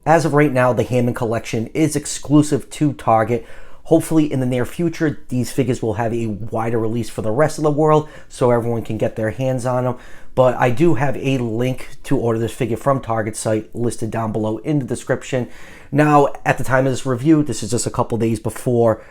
as of right now, the Hammond collection is exclusive to Target. Hopefully in the near future, these figures will have a wider release for the rest of the world so everyone can get their hands on them. But I do have a link to order this figure from Target site listed down below in the description. Now, at the time of this review, this is just a couple days before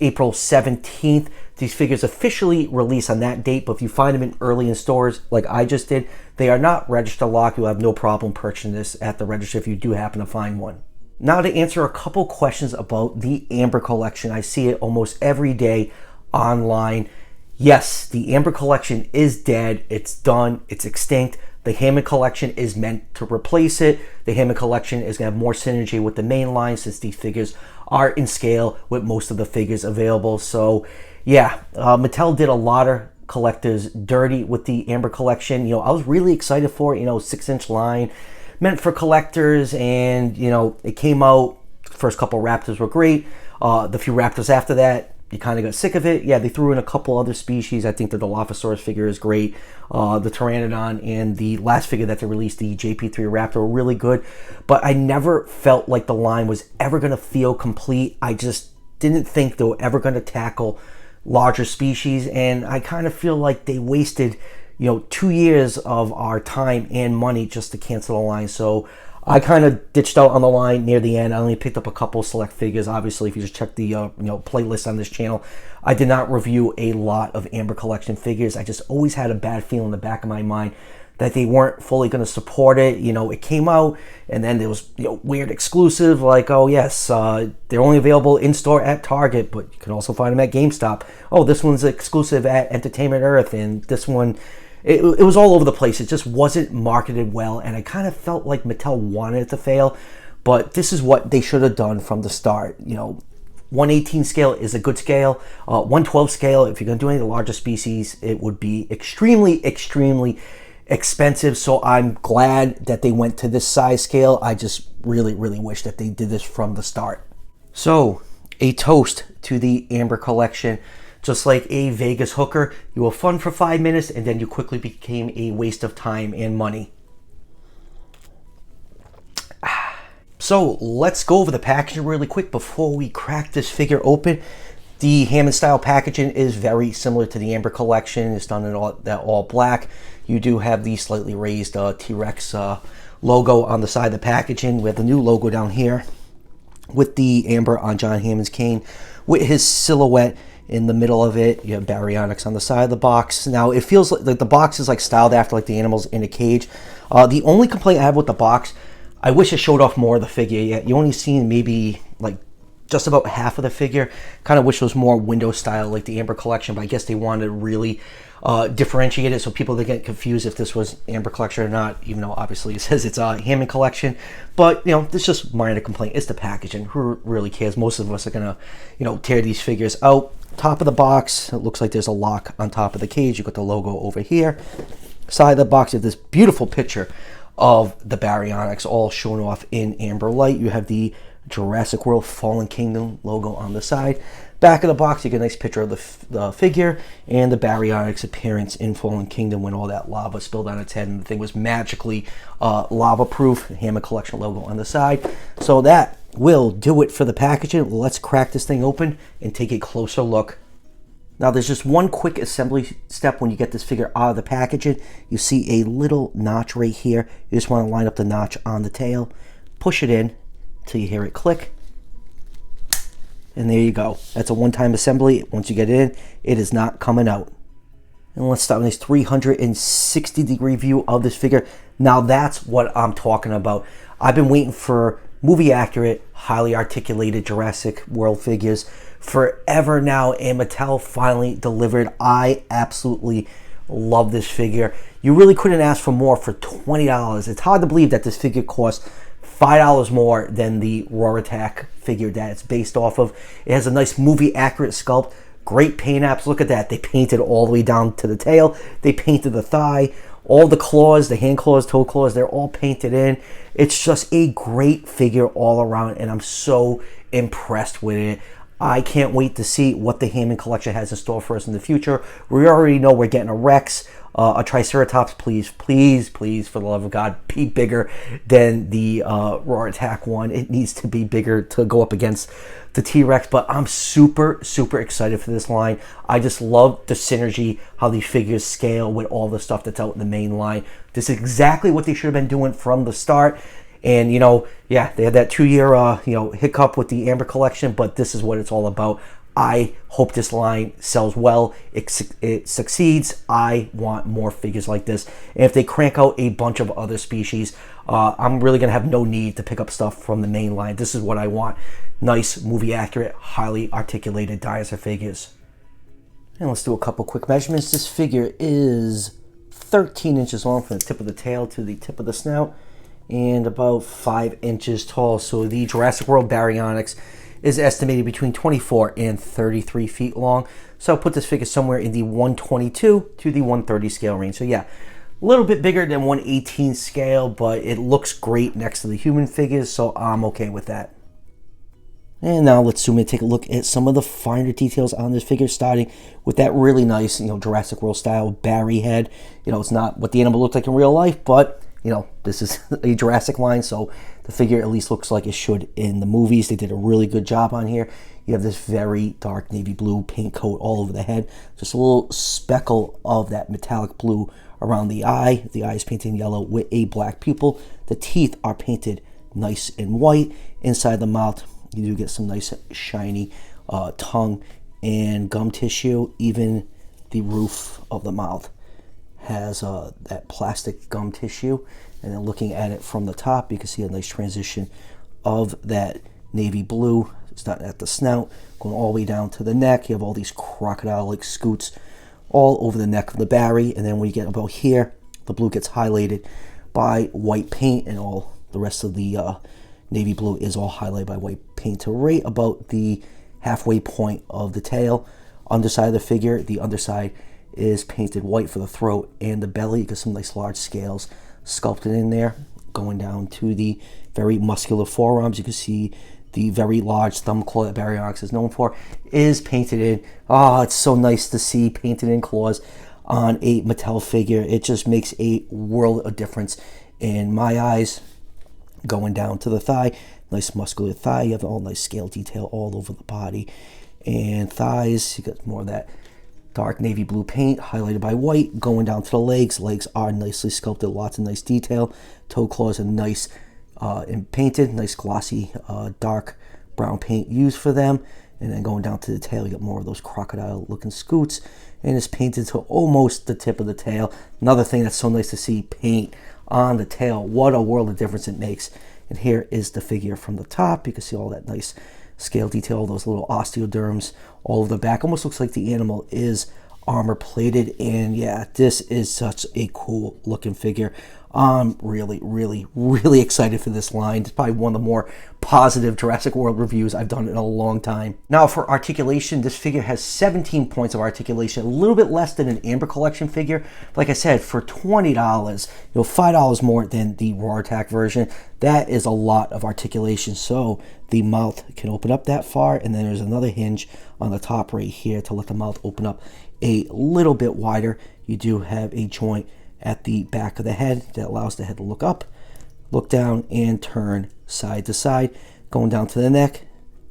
April 17th. These figures officially release on that date, but if you find them early in stores like I just did, they are not register locked. You'll have no problem purchasing this at the register if you do happen to find one. Now to answer a couple questions about the Amber collection. I see it almost every day online. Yes, the Amber collection is dead. It's done. It's extinct. The Hammond collection is meant to replace it. The Hammond collection is going to have more synergy with the main line since these figures are in scale with most of the figures available. So yeah, Mattel did a lot of collectors dirty with the Amber collection. You know, I was really excited for it. You know, 6-inch line, meant for collectors, and you know, it came out. First couple Raptors were great. The few Raptors after that, you kind of got sick of it. Yeah, they threw in a couple other species. I think the Dilophosaurus figure is great. The Pteranodon and the last figure that they released, the JP3 Raptor, were really good. But I never felt like the line was ever going to feel complete. I just didn't think they were ever going to tackle larger species, and I kind of feel like they wasted, you know, 2 years of our time and money just to cancel the line. So I kind of ditched out on the line near the end. I only picked up a couple select figures. Obviously, if you just check the playlist on this channel, I did not review a lot of Amber collection figures. I just always had a bad feeling in the back of my mind that they weren't fully going to support it. You know, it came out, and then there was, you know, weird exclusive like, oh yes, they're only available in store at Target, but you can also find them at GameStop. Oh, this one's exclusive at Entertainment Earth, and this one. It was all over the place. It just wasn't marketed well, and I kind of felt like Mattel wanted it to fail, but this is what they should have done from the start. You know, 1/18 scale is a good scale. 1/12 scale, if you're going to do any of the larger species, it would be extremely, extremely expensive. So I'm glad that they went to this size scale. I just really, really wish that they did this from the start. So, a toast to the Amber collection. Just like a Vegas hooker, you were fun for 5 minutes and then you quickly became a waste of time and money. So let's go over the packaging really quick before we crack this figure open. The Hammond style packaging is very similar to the Amber collection. It's done in all black. You do have the slightly raised T-Rex logo on the side of the packaging. We have the new logo down here with the Amber on John Hammond's cane with his silhouette in the middle of it. You have Baryonyx on the side of the box. Now it feels like the box is like styled after like the animals in a cage. The only complaint I have with the box, I wish it showed off more of the figure. Yeah, you only seen maybe like just about half of the figure. Kind of wish it was more window style like the Amber collection, but I guess they wanted to really differentiate it so people don't get confused if this was Amber collection or not, even though obviously it says it's a Hammond collection. But you know, this is just minor complaint. It's the packaging. Who really cares? Most of us are gonna, you know, tear these figures out. Top of the box, it looks like there's a lock on top of the cage. You got the logo over here. Side of the box, you have this beautiful picture of the Baryonyx all shown off in amber light. You have the Jurassic World Fallen Kingdom logo on the side. Back of the box, you get a nice picture of the figure and the Baryonyx appearance in Fallen Kingdom when all that lava spilled on its head and the thing was magically lava proof. Hammond collection logo on the side. So that will do it for the packaging. Let's crack this thing open and take a closer look. Now there's just one quick assembly step when you get this figure out of the packaging. You see a little notch right here. You just want to line up the notch on the tail, push it in till you hear it click, and there you go. That's a one-time assembly. Once you get it in, it is not coming out. And let's start with this 360-degree view of this figure. Now that's what I'm talking about. I've been waiting for movie accurate, highly articulated Jurassic World figures forever now, and Mattel finally delivered. I absolutely love this figure. You really couldn't ask for more for $20. It's hard to believe that this figure costs $5 more than the Roar Attack figure that it's based off of. It has a nice movie accurate sculpt, great paint apps. Look at that. They painted all the way down to the tail. They painted the thigh. All the claws, the hand claws, toe claws, they're all painted in. It's just a great figure all around, and I'm so impressed with it. I can't wait to see what the Hammond collection has in store for us in the future. We already know we're getting a Rex, a Triceratops. Please, please, please, for the love of God, be bigger than the Roar Attack one. It needs to be bigger to go up against the T-Rex, but I'm super, super excited for this line. I just love the synergy, how these figures scale with all the stuff that's out in the main line. This is exactly what they should have been doing from the start. And, yeah, they had that 2-year, hiccup with the Amber collection, but this is what it's all about. I hope this line sells well. It succeeds. I want more figures like this. And if they crank out a bunch of other species, I'm really going to have no need to pick up stuff from the main line. This is what I want. Nice, movie-accurate, highly articulated dinosaur figures. And let's do a couple quick measurements. This figure is 13 inches long from the tip of the tail to the tip of the snout, and about 5 inches tall. So the Jurassic World Baryonyx is estimated between 24 and 33 feet long. So I'll put this figure somewhere in the 122 to the 130 scale range. So yeah, a little bit bigger than 118 scale, but it looks great next to the human figures, so I'm okay with that. And now let's zoom in and take a look at some of the finer details on this figure, starting with that really nice, Jurassic World style Barry head. It's not what the animal looked like in real life, but this is a Jurassic line, so the figure at least looks like it should in the movies. They did a really good job on here. You have this very dark navy blue paint coat all over the head. Just a little speckle of that metallic blue around the eye. The eye is painted in yellow with a black pupil. The teeth are painted nice and white. Inside the mouth, you do get some nice shiny tongue and gum tissue. Even the roof of the mouth has that plastic gum tissue, and then looking at it from the top, you can see a nice transition of that navy blue starting at the snout, going all the way down to the neck. You have all these crocodile-like scoots all over the neck of the Barry, and then when you get about here, the blue gets highlighted by white paint, and all the rest of the navy blue is all highlighted by white paint to right about the halfway point of the tail. Underside of the figure, the underside is painted white for the throat and the belly. You get some nice large scales sculpted in there. Going down to the very muscular forearms, you can see the very large thumb claw that Baryonyx is known for is painted in. Oh, it's so nice to see painted in claws on a Mattel figure. It just makes a world of difference in my eyes. Going down to the thigh, nice muscular thigh. You have all nice scale detail all over the body and thighs. You got more of that dark navy blue paint highlighted by white. Going down to the legs are nicely sculpted, lots of nice detail. Toe claws are nice and painted, nice glossy dark brown paint used for them. And then going down to the tail, you get more of those crocodile looking scoots, and it's painted to almost the tip of the tail. Another thing that's so nice to see, paint on the tail. What a world of difference it makes. And here is the figure from the top. You can see all that nice scale detail, all those little osteoderms all over the back. Almost looks like the animal is armor plated. And yeah, this is such a cool looking figure. I'm really, really, really excited for this line. It's probably one of the more positive Jurassic World reviews I've done in a long time. Now for articulation, this figure has 17 points of articulation, a little bit less than an Amber Collection figure. Like I said, for $20, $5 more than the Roar Attack version. That is a lot of articulation. So the mouth can open up that far, and then there's another hinge on the top right here to let the mouth open up a little bit wider. You do have a joint at the back of the head that allows the head to look up, look down, and turn side to side. Going down to the neck,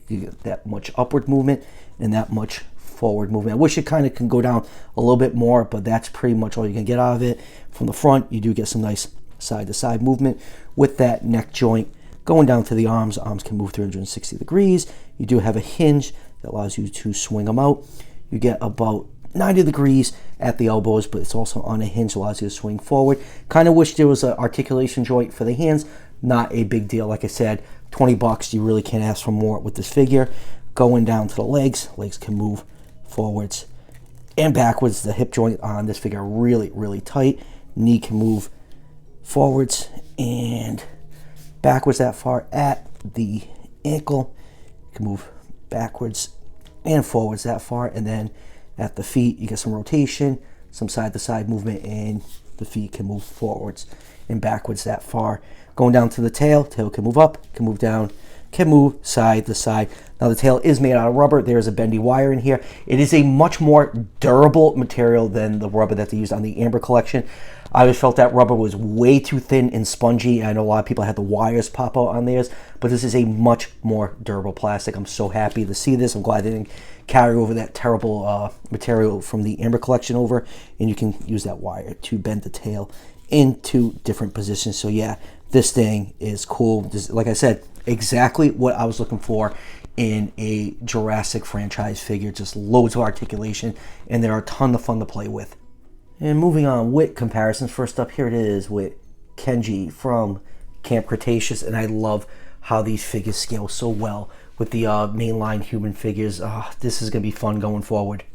you get that much upward movement and that much forward movement. I wish it kind of can go down a little bit more, but that's pretty much all you can get out of it. From the front, you do get some nice side to side movement with that neck joint. Going down to the arms can move 360 degrees. You do have a hinge that allows you to swing them out. You get about 90 degrees at the elbows, but it's also on a hinge, allows you to swing forward. Kind of wish there was an articulation joint for the hands. Not a big deal. Like I said, $20, you really can't ask for more with this figure. Going down to the legs can move forwards and backwards. The hip joint on this figure really, really tight. Knee can move forwards and backwards that far at the ankle. You can move backwards and forwards that far, and then at the feet, you get some rotation, some side-to-side movement, and the feet can move forwards and backwards that far. Going down to the tail can move up, can move down can move side to side. Now the tail is made out of rubber. There's a bendy wire in here. It is a much more durable material than the rubber that they used on the Amber collection. I always felt that rubber was way too thin and spongy. I know a lot of people had the wires pop out on theirs, but this is a much more durable plastic. I'm so happy to see this. I'm glad they didn't carry over that terrible material from the Amber collection over, and you can use that wire to bend the tail into different positions. So yeah, this thing is cool. This, like I said, exactly what I was looking for in a Jurassic franchise figure. Just loads of articulation, and they're a ton of fun to play with. And moving on with comparisons, first up here it is with Kenji from Camp Cretaceous, and I love how these figures scale so well with the mainline human figures. This is going to be fun going forward.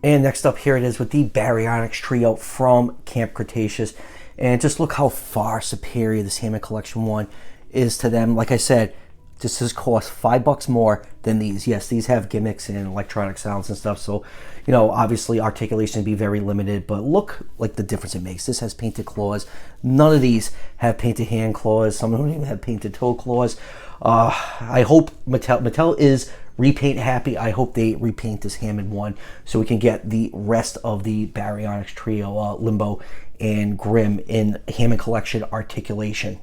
And next up here it is with the Baryonyx trio from Camp Cretaceous, and just look how far superior this Hammond Collection 1 is to them. Like I said, this has cost $5 more than these. Yes, these have gimmicks and electronic sounds and stuff, so you know, obviously articulation would be very limited, but look like the difference it makes. This has painted claws. None of these have painted hand claws. Some don't even have painted toe claws. I hope Mattel is repaint happy. I hope they repaint this Hammond one so we can get the rest of the Baryonyx trio, Limbo and Grim, in Hammond Collection Articulation.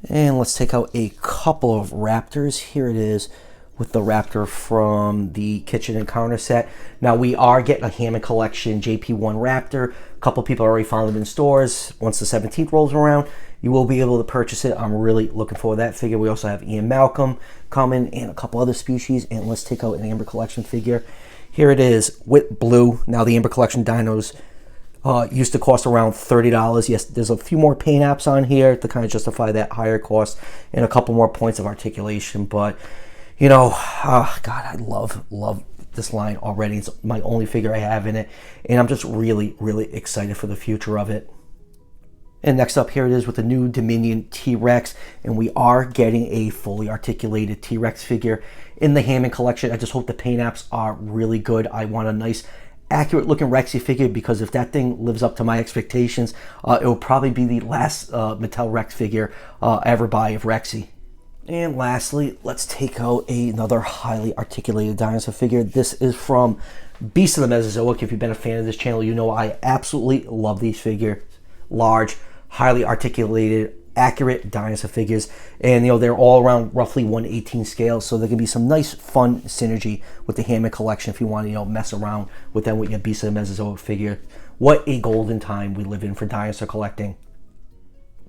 And let's take out a couple of Raptors. Here it is with the Raptor from the Kitchen Encounter set. Now we are getting a Hammond Collection JP1 Raptor. A couple people already found them in stores. Once the 17th rolls around, you will be able to purchase it. I'm really looking forward to that figure. We also have Ian Malcolm coming and a couple other species. And let's take out an Amber Collection figure. Here it is with Blue. Now the Amber Collection dinos used to cost around $30. Yes, there's a few more paint apps on here to kind of justify that higher cost and a couple more points of articulation. But, you know, God, I love this line already. It's my only figure I have in it, and I'm just really, really excited for the future of it. And next up here it is with the new Dominion T-Rex, and we are getting a fully articulated T-Rex figure in the Hammond Collection. I just hope the paint apps are really good. I want a nice accurate looking Rexy figure, because if that thing lives up to my expectations, it will probably be the last Mattel Rex figure I ever buy of Rexy. And lastly, let's take out another highly articulated dinosaur figure. This is from Beast of the Mesozoic. If you've been a fan of this channel, you know I absolutely love these figures. Large, highly articulated, accurate dinosaur figures, and you know, they're all around roughly 1/18 scale, so there can be some nice fun synergy with the Hammond Collection if you want to, you know, mess around with them with your Beast of the Mesozoic figure. What a golden time we live in for dinosaur collecting.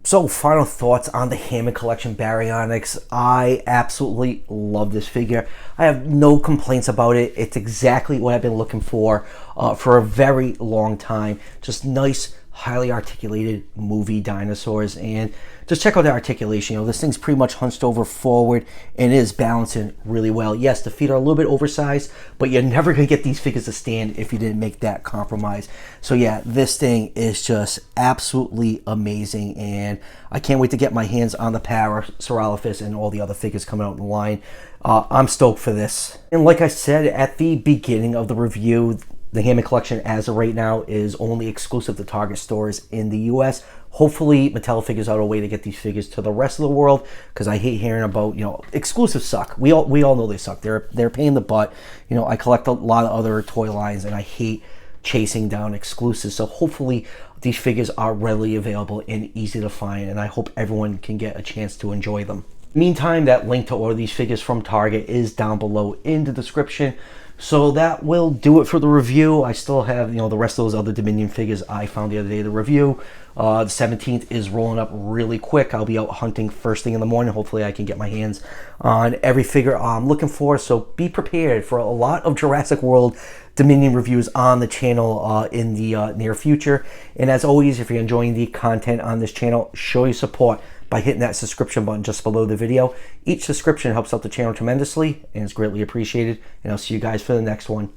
So final thoughts on the Hammond Collection Baryonyx. I absolutely love this figure. I have no complaints about it. It's exactly what I've been looking for a very long time. Just nice, highly articulated movie dinosaurs, and just check out the articulation. You know, this thing's pretty much hunched over forward and is balancing really well. Yes, the feet are a little bit oversized, but you're never gonna get these figures to stand if you didn't make that compromise. So yeah, this thing is just absolutely amazing, and I can't wait to get my hands on the Parasaurolophus and all the other figures coming out in the line. I'm stoked for this. And like I said at the beginning of the review, the Hammond Collection as of right now is only exclusive to Target stores in the US. Hopefully Mattel figures out a way to get these figures to the rest of the world, because I hate hearing about, you know, exclusives suck. We all know they suck. They're a pain in the butt. You know, I collect a lot of other toy lines, and I hate chasing down exclusives. So hopefully these figures are readily available and easy to find, and I hope everyone can get a chance to enjoy them. Meantime, that link to order these figures from Target is down below in the description. So that will do it for the review. I still have, you know, the rest of those other Dominion figures I found the other day to review. The 17th is rolling up really quick. I'll be out hunting first thing in the morning. Hopefully I can get my hands on every figure I'm looking for. So be prepared for a lot of Jurassic World Dominion reviews on the channel in the near future. And as always, if you're enjoying the content on this channel, show your support by hitting that subscription button just below the video. Each subscription helps out the channel tremendously and is greatly appreciated. And I'll see you guys for the next one.